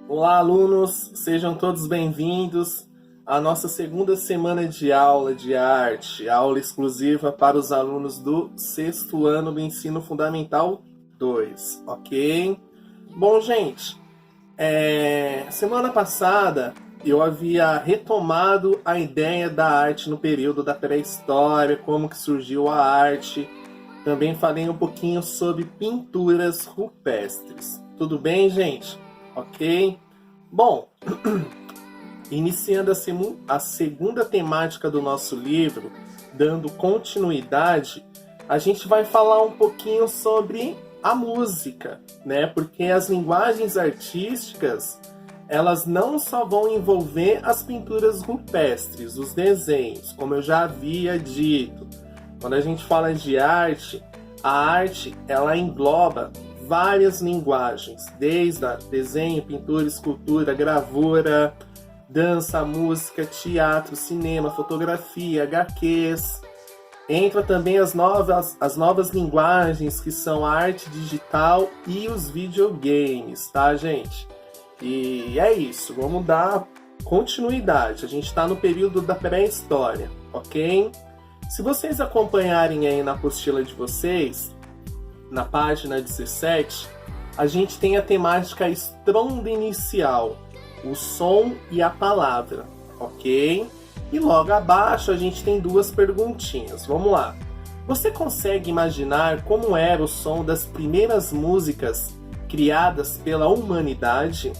Olá, alunos, sejam todos bem-vindos à nossa segunda semana de aula de arte, aula exclusiva para os alunos do sexto ano do Ensino Fundamental 2, ok? Bom, gente, semana passada eu havia retomado a ideia da arte no período da pré-história, como que surgiu a arte. Também falei um pouquinho sobre pinturas rupestres. Tudo bem, gente? Ok? Bom, iniciando a segunda temática do nosso livro, dando continuidade, a gente vai falar um pouquinho sobre a música, né? Porque as linguagens artísticas, elas não só vão envolver as pinturas rupestres, os desenhos, como eu já havia dito. Quando a gente fala de arte, a arte, ela engloba várias linguagens, desde desenho, pintura, escultura, gravura, dança, música, teatro, cinema, fotografia, HQs. Entra também as novas linguagens, que são a arte digital e os videogames, tá, gente? E é isso, vamos dar continuidade. A gente está no período da pré-história, ok? Se vocês acompanharem aí na apostila de vocês, na página 17, a gente tem a temática estrondo inicial, o som e a palavra, ok? E logo abaixo a gente tem duas perguntinhas. Vamos lá. Você consegue imaginar como era o som das primeiras músicas criadas pela humanidade?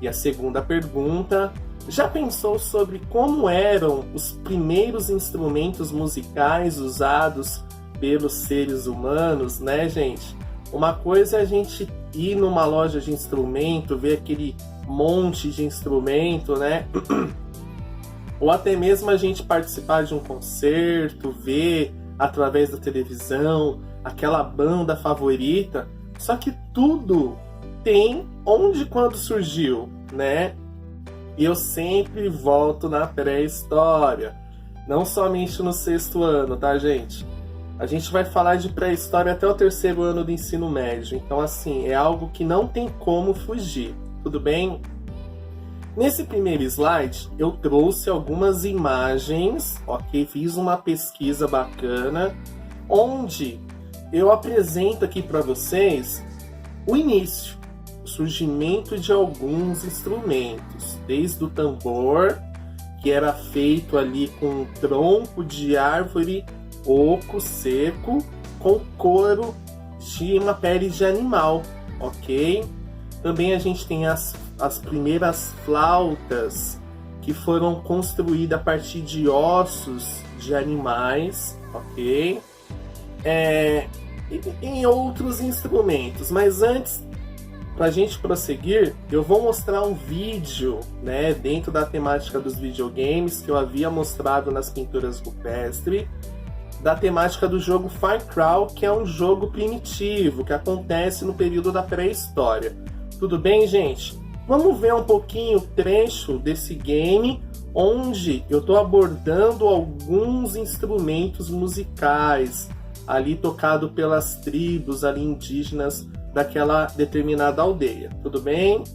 E a segunda pergunta: já pensou sobre como eram os primeiros instrumentos musicais usados pelos seres humanos, né, gente? Uma coisa é a gente ir numa loja de instrumento, ver aquele monte de instrumento, né? Ou até mesmo a gente participar de um concerto, ver através da televisão aquela banda favorita. Só que tudo tem onde e quando surgiu, né? E eu sempre volto na pré-história, não somente no sexto ano, tá, gente? A gente vai falar de pré-história até o terceiro ano do ensino médio, então, assim, é algo que não tem como fugir, tudo bem? Nesse primeiro slide, eu trouxe algumas imagens, ok? Fiz uma pesquisa bacana, onde eu apresento aqui para vocês o início, o surgimento de alguns instrumentos, desde o tambor, que era feito ali com um tronco de árvore oco seco com couro de uma pele de animal, ok? Também a gente tem as primeiras flautas, que foram construídas a partir de ossos de animais, ok? E em outros instrumentos, mas antes, para a gente prosseguir, eu vou mostrar um vídeo, né, dentro da temática dos videogames, que eu havia mostrado nas pinturas rupestres, da temática do jogo Far Cry, que é um jogo primitivo, que acontece no período da pré-história. Tudo bem, gente? Vamos ver um pouquinho o trecho desse game, onde eu estou abordando alguns instrumentos musicais, ali tocado pelas tribos ali indígenas daquela determinada aldeia. Tudo bem?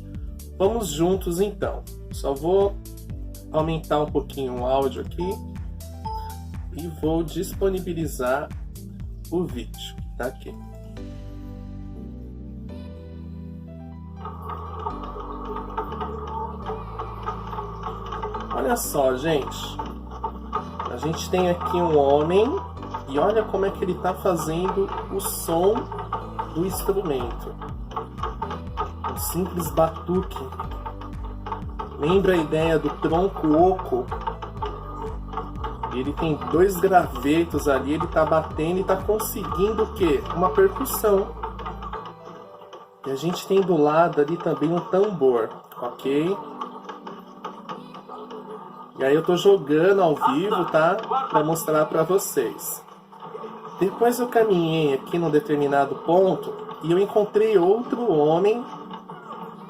Vamos juntos então. Só vou aumentar um pouquinho o áudio aqui e vou disponibilizar o vídeo, tá aqui. Olha só, gente. A gente tem aqui um homem e olha como é que ele está fazendo o som do instrumento. Um simples batuque. Lembra a ideia do tronco oco? Ele tem dois gravetos ali, ele está batendo e está conseguindo o quê? Uma percussão. E a gente tem do lado ali também um tambor, ok? E aí eu estou jogando ao vivo, tá? Para mostrar para vocês. Depois eu caminhei aqui num determinado ponto e eu encontrei outro homem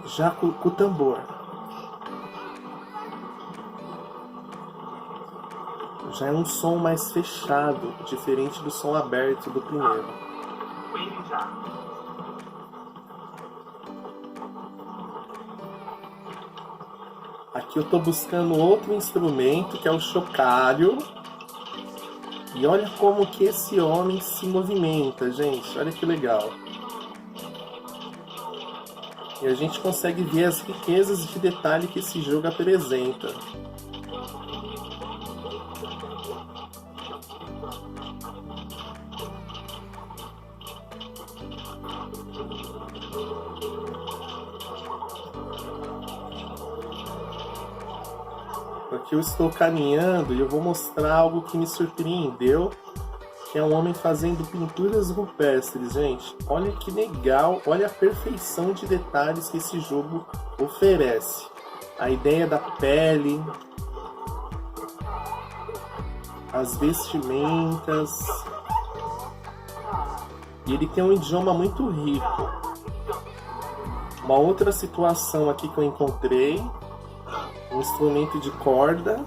já com o tambor. Já é um som mais fechado, diferente do som aberto do primeiro. Aqui eu tô buscando outro instrumento, que é o chocalho. E olha como que esse homem se movimenta, gente. Olha que legal. E a gente consegue ver as riquezas de detalhe que esse jogo apresenta. Aqui eu estou caminhando e eu vou mostrar algo que me surpreendeu, que é um homem fazendo pinturas rupestres, gente. Olha que legal, olha a perfeição de detalhes que esse jogo oferece. A ideia da pele, as vestimentas. E ele tem um idioma muito rico. Uma outra situação aqui que eu encontrei, um instrumento de corda.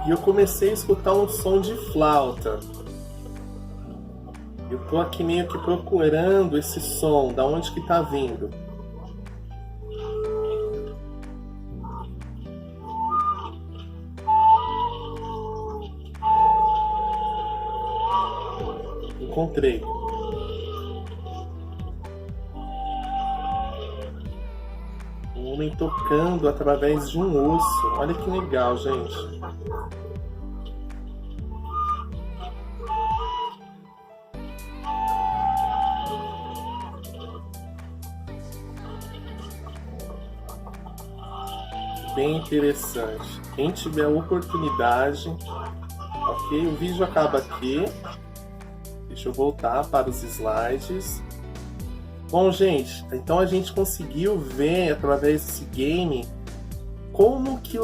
E eu comecei a escutar um som de flauta. Eu tô aqui meio que procurando esse som, da onde que tá vindo. Encontrei. Um homem tocando através de um osso. Olha que legal, gente. Bem interessante. Quem tiver a oportunidade, ok? O vídeo acaba aqui. Deixa eu voltar para os slides. Bom, gente, então a gente conseguiu ver através desse game como que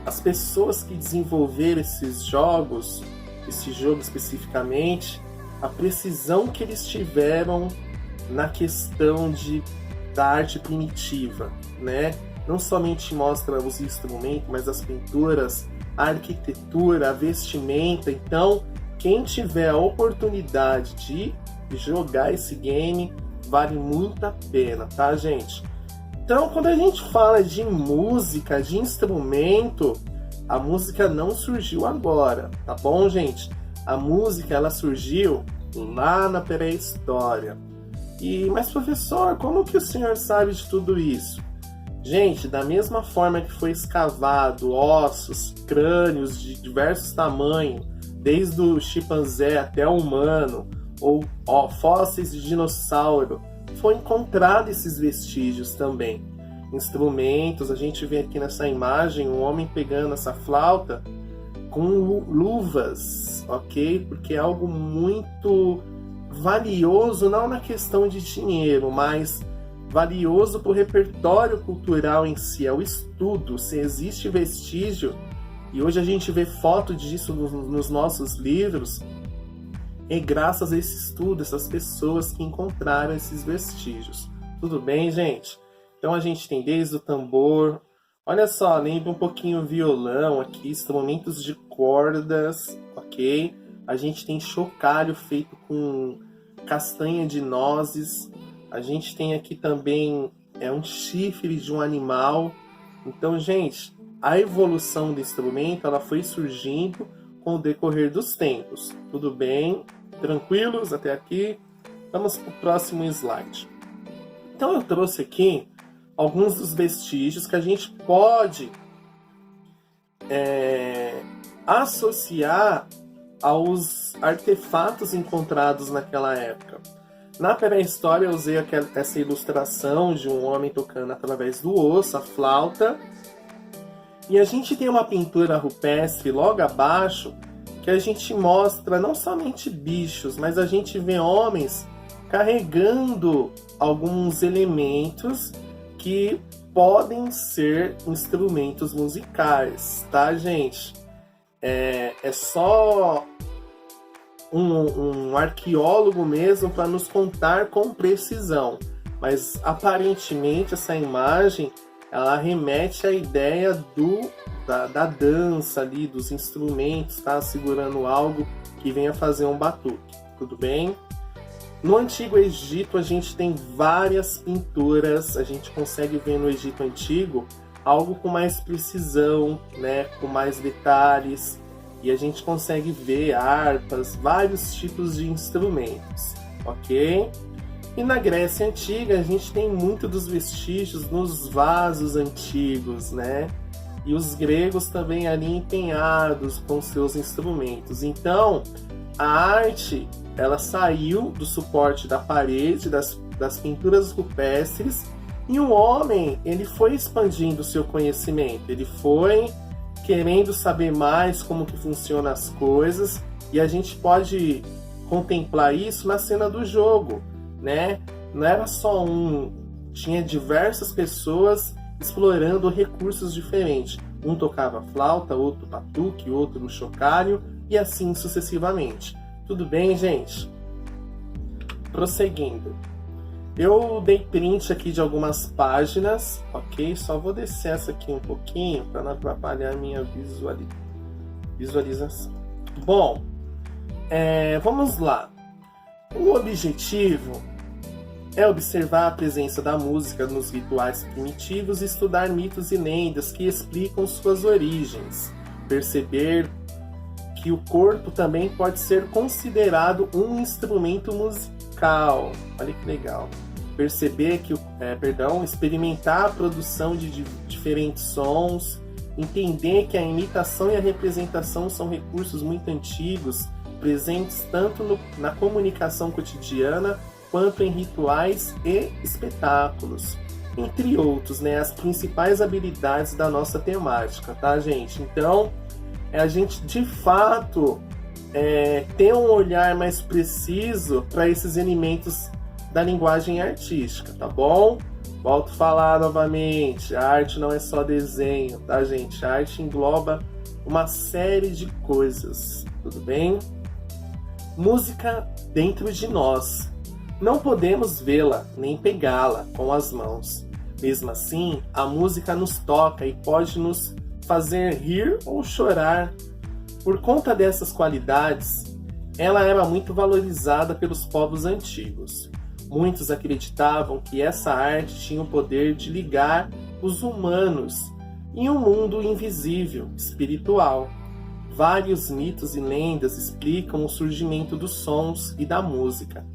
as pessoas que desenvolveram esses jogos, esse jogo especificamente, a precisão que eles tiveram na questão da arte primitiva, né? Não somente mostra os instrumentos, mas as pinturas, a arquitetura, a vestimenta. Então, quem tiver a oportunidade de jogar esse game, vale muito a pena, tá, gente? Então, quando a gente fala de música, de instrumento, a música não surgiu agora, tá bom, gente? A música, ela surgiu lá na pré-história. Mas, professor, como que o senhor sabe de tudo isso? Gente, da mesma forma que foi escavado ossos, crânios de diversos tamanhos, desde o chimpanzé até o humano, ou fósseis de dinossauro, foi encontrado esses vestígios também. Instrumentos, a gente vê aqui nessa imagem um homem pegando essa flauta com luvas, ok? Porque é algo muito valioso, não na questão de dinheiro, mas valioso para o repertório cultural em si, é o estudo, se existe vestígio, e hoje a gente vê foto disso nos nossos livros, é graças a esse estudo, essas pessoas que encontraram esses vestígios. Tudo bem, gente? Então a gente tem desde o tambor, olha só, lembra um pouquinho o violão aqui, instrumentos de cordas, ok? A gente tem chocalho feito com castanha de nozes. A gente tem aqui também um chifre de um animal. Então, gente, a evolução do instrumento ela foi surgindo com o decorrer dos tempos. Tudo bem? Tranquilos até aqui? Vamos para o próximo slide. Então, eu trouxe aqui alguns dos vestígios que a gente pode associar aos artefatos encontrados naquela época. Na pré-história eu usei essa ilustração de um homem tocando através do osso, a flauta. E a gente tem uma pintura rupestre logo abaixo que a gente mostra não somente bichos, mas a gente vê homens carregando alguns elementos que podem ser instrumentos musicais, tá, gente? É só um arqueólogo mesmo para nos contar com precisão. Mas aparentemente essa imagem ela remete à ideia da dança ali, dos instrumentos, tá? Segurando algo que venha fazer um batuque, tudo bem? No Antigo Egito a gente tem várias pinturas, a gente consegue ver no Egito Antigo algo com mais precisão, né? Com mais detalhes, e a gente consegue ver harpas, vários tipos de instrumentos, ok? E na Grécia Antiga a gente tem muito dos vestígios nos vasos antigos, né? E os gregos também ali empenhados com seus instrumentos. Então, a arte, ela saiu do suporte da parede, das pinturas rupestres, e o homem, ele foi expandindo o seu conhecimento, ele foi querendo saber mais como que funcionam as coisas, e a gente pode contemplar isso na cena do jogo, né? Não era só tinha diversas pessoas explorando recursos diferentes. Um tocava flauta, outro batuque, outro chocalho e assim sucessivamente. Tudo bem, gente? Prosseguindo. Eu dei print aqui de algumas páginas, ok? Só vou descer essa aqui um pouquinho para não atrapalhar a minha visualização. Bom, vamos lá. O objetivo é observar a presença da música nos rituais primitivos e estudar mitos e lendas que explicam suas origens. Perceber que o corpo também pode ser considerado um instrumento musical. Olha que legal. Perceber que, experimentar a produção de diferentes sons, entender que a imitação e a representação são recursos muito antigos, presentes tanto na comunicação cotidiana quanto em rituais e espetáculos, entre outros, né, as principais habilidades da nossa temática, tá, gente? Então, a gente, de fato, ter um olhar mais preciso para esses elementos da linguagem artística, tá bom? Volto a falar novamente, a arte não é só desenho, tá, gente? A arte engloba uma série de coisas, tudo bem? Música dentro de nós. Não podemos vê-la nem pegá-la com as mãos. Mesmo assim, a música nos toca e pode nos fazer rir ou chorar. Por conta dessas qualidades, ela era muito valorizada pelos povos antigos. Muitos acreditavam que essa arte tinha o poder de ligar os humanos em um mundo invisível, espiritual. Vários mitos e lendas explicam o surgimento dos sons e da música.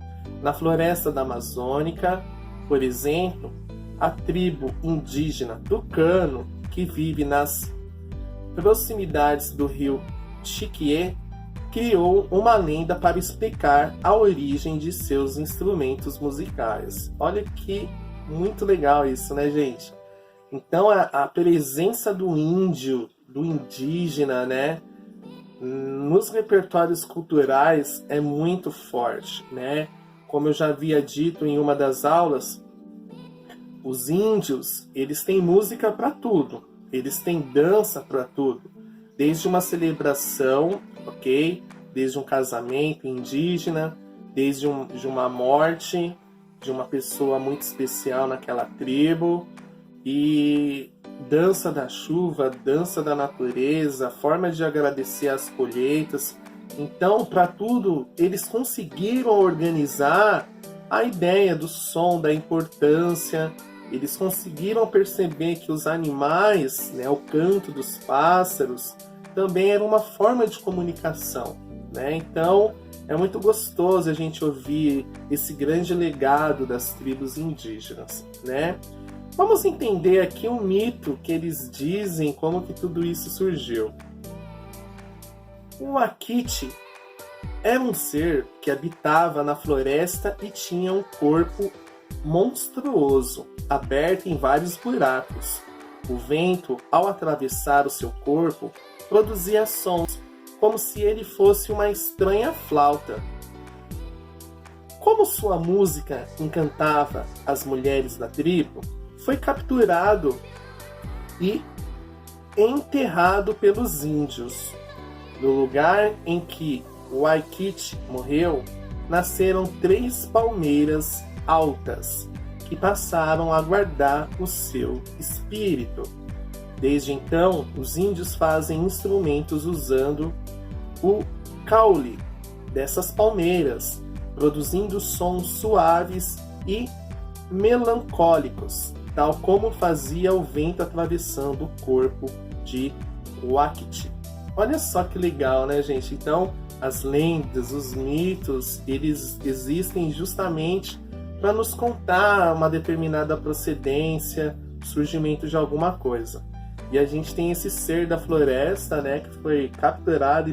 Na floresta da Amazônica, por exemplo, a tribo indígena Tucano, que vive nas proximidades do rio Chiquié, criou uma lenda para explicar a origem de seus instrumentos musicais. Olha que muito legal isso, né, gente? Então, a presença do índio, do indígena, né, nos repertórios culturais é muito forte, né? Como eu já havia dito em uma das aulas, os índios, eles têm música para tudo, eles têm dança para tudo, desde uma celebração, ok? Desde um casamento indígena, desde uma morte de uma pessoa muito especial naquela tribo, e dança da chuva, dança da natureza, forma de agradecer as colheitas. Então, para tudo, eles conseguiram organizar a ideia do som, da importância. Eles conseguiram perceber que os animais, né, o canto dos pássaros, também era uma forma de comunicação, né? Então, é muito gostoso a gente ouvir esse grande legado das tribos indígenas, né? Vamos entender aqui o mito que eles dizem, como que tudo isso surgiu. O Akiti era um ser que habitava na floresta e tinha um corpo monstruoso, aberto em vários buracos. O vento, ao atravessar o seu corpo, produzia sons, como se ele fosse uma estranha flauta. Como sua música encantava as mulheres da tribo, foi capturado e enterrado pelos índios. No lugar em que Waikiki morreu, nasceram 3 palmeiras altas, que passaram a guardar o seu espírito. Desde então, os índios fazem instrumentos usando o caule dessas palmeiras, produzindo sons suaves e melancólicos, tal como fazia o vento atravessando o corpo de Waikiki. Olha só que legal, né, gente? Então, as lendas, os mitos, eles existem justamente para nos contar uma determinada procedência, surgimento de alguma coisa. E a gente tem esse ser da floresta, né, que foi capturado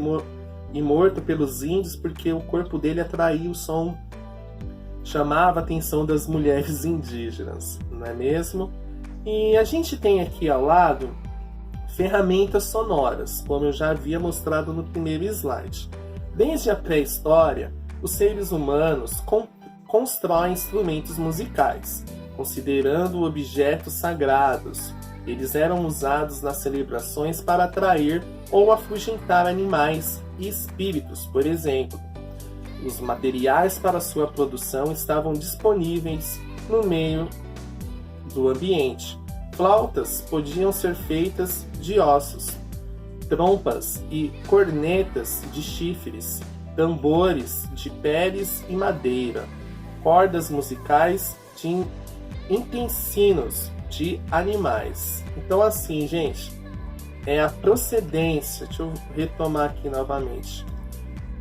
e morto pelos índios porque o corpo dele atraía o som, chamava a atenção das mulheres indígenas, não é mesmo? E a gente tem aqui ao lado ferramentas sonoras, como eu já havia mostrado no primeiro slide. Desde a pré-história, os seres humanos constroem instrumentos musicais, considerando objetos sagrados. Eles eram usados nas celebrações para atrair ou afugentar animais e espíritos, por exemplo. Os materiais para sua produção estavam disponíveis no meio do ambiente. Flautas podiam ser feitas de ossos, trompas e cornetas de chifres, tambores de peles e madeira, cordas musicais de intestinos de animais. Então assim, gente, é a procedência. Deixa eu retomar aqui novamente.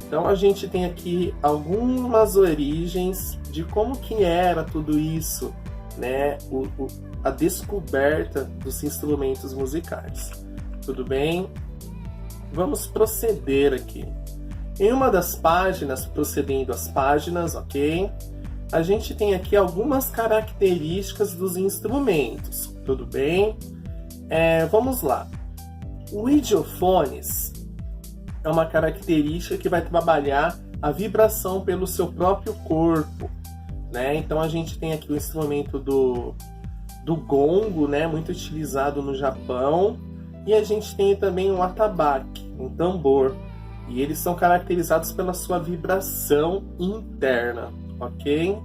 Então a gente tem aqui algumas origens de como que era tudo isso, né? A descoberta dos instrumentos musicais. Tudo bem? Vamos proceder aqui. Em uma das páginas, procedendo às páginas, ok? A gente tem aqui algumas características dos instrumentos. Tudo bem? Vamos lá. O idiofones é uma característica que vai trabalhar a vibração pelo seu próprio corpo, né? Então a gente tem aqui o instrumento do gongo, né? Muito utilizado no Japão. E a gente tem também o atabaque, um tambor. E eles são caracterizados pela sua vibração interna, ok?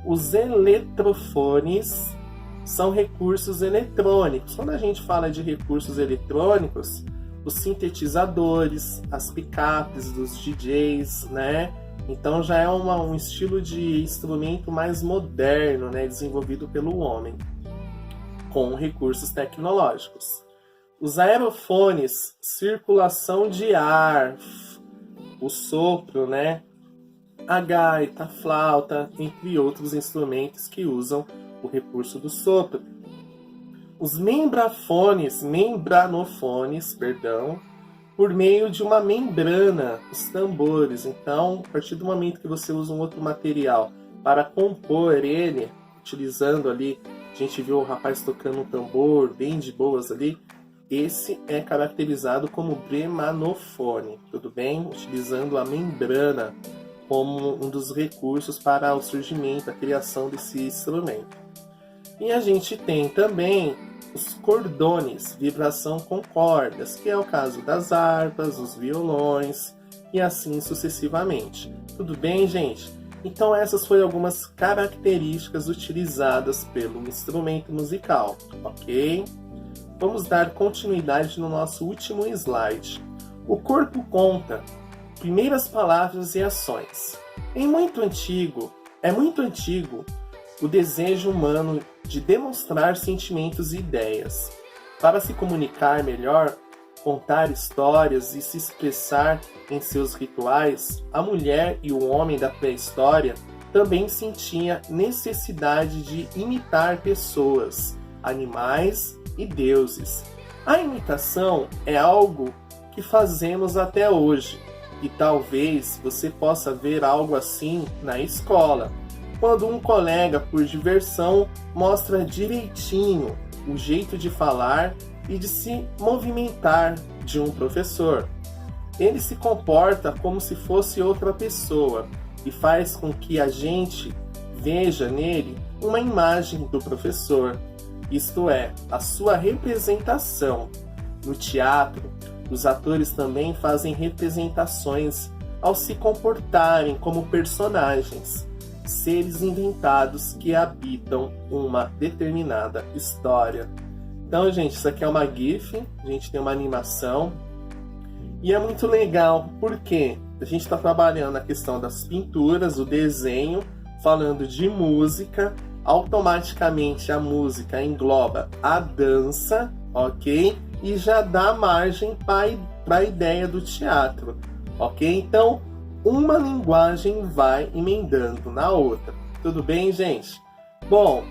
Os eletrofones são recursos eletrônicos. Quando a gente fala de recursos eletrônicos, os sintetizadores, as picapes dos DJs, né? Então já é um estilo de instrumento mais moderno, né? Desenvolvido pelo homem, com recursos tecnológicos. Os aerofones, circulação de ar, o sopro, né? A gaita, a flauta, entre outros instrumentos que usam o recurso do sopro. Os membranofones, por meio de uma membrana, os tambores. Então, a partir do momento que você usa um outro material para compor ele, utilizando ali, a gente viu o rapaz tocando um tambor bem de boas ali, esse é caracterizado como bremanofone, tudo bem? Utilizando a membrana como um dos recursos para o surgimento, a criação desse instrumento. E a gente tem também os cordones, vibração com cordas, que é o caso das harpas, os violões e assim sucessivamente. Tudo bem, gente? Então essas foram algumas características utilizadas pelo instrumento musical, ok? Vamos dar continuidade no nosso último slide. O corpo conta primeiras palavras e ações. É muito antigo o desejo humano de demonstrar sentimentos e ideias. Para se comunicar melhor, contar histórias e se expressar em seus rituais, a mulher e o homem da pré-história também sentiam necessidade de imitar pessoas, animais e deuses. A imitação é algo que fazemos até hoje, e talvez você possa ver algo assim na escola, quando um colega, por diversão, mostra direitinho o jeito de falar e de se movimentar de um professor. Ele se comporta como se fosse outra pessoa e faz com que a gente veja nele uma imagem do professor. isto é, a sua representação. No teatro, os atores também fazem representações ao se comportarem como personagens, seres inventados que habitam uma determinada história. Então, gente, isso aqui é uma GIF, a gente tem uma animação, e é muito legal, porque a gente está trabalhando a questão das pinturas, o desenho, falando de música, automaticamente a música engloba a dança, ok? E já dá margem para a ideia do teatro, ok? Então, uma linguagem vai emendando na outra. Tudo bem, gente? Bom,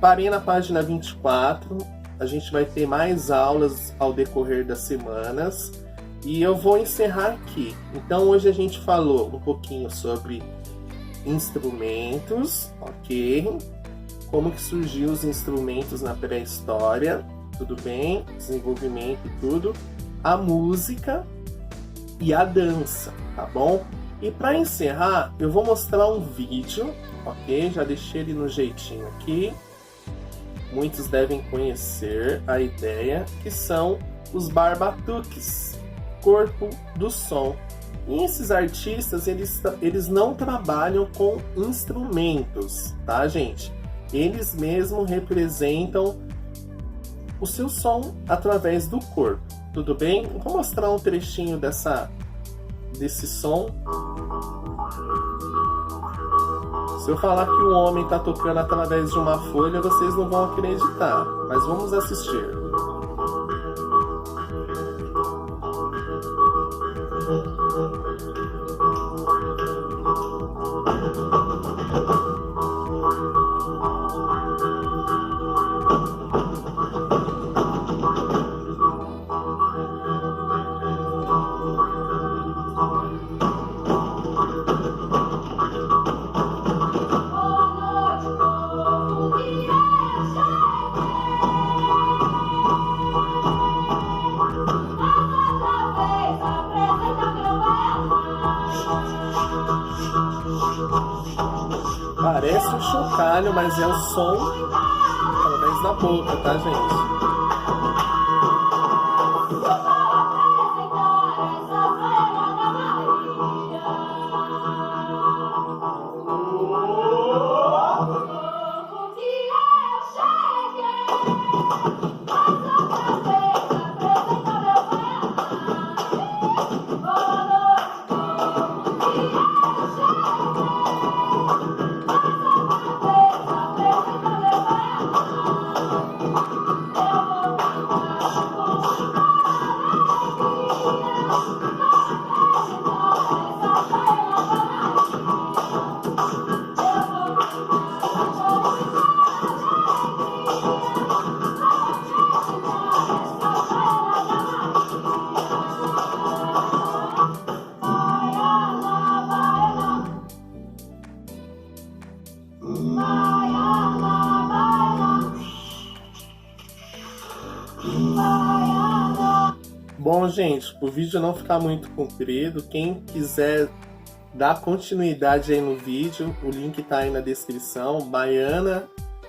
parei na página 24, a gente vai ter mais aulas ao decorrer das semanas e eu vou encerrar aqui. Então, hoje a gente falou um pouquinho sobre instrumentos, ok? Como que surgiu os instrumentos na pré-história, tudo bem? Desenvolvimento e tudo. A música e a dança, tá bom? E para encerrar, eu vou mostrar um vídeo, ok? Já deixei ele no jeitinho aqui. Muitos devem conhecer a ideia, que são os barbatuques, corpo do som. E esses artistas, eles não trabalham com instrumentos, tá, gente? Eles mesmos representam o seu som através do corpo, tudo bem? Vou mostrar um trechinho desse som. Se eu falar que o homem está tocando através de uma folha, vocês não vão acreditar, mas vamos assistir. Parece um chocalho, mas é o som através da boca, tá, gente? Bom, gente, o vídeo não ficar muito comprido, quem quiser dar continuidade aí no vídeo, o link tá aí na descrição.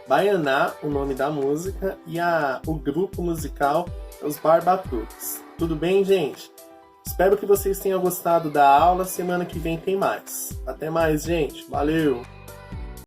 Baianá, o nome da música, e o grupo musical é os Barbatuques. Tudo bem, gente? Espero que vocês tenham gostado da aula. Semana que vem tem mais. Até mais, gente. Valeu!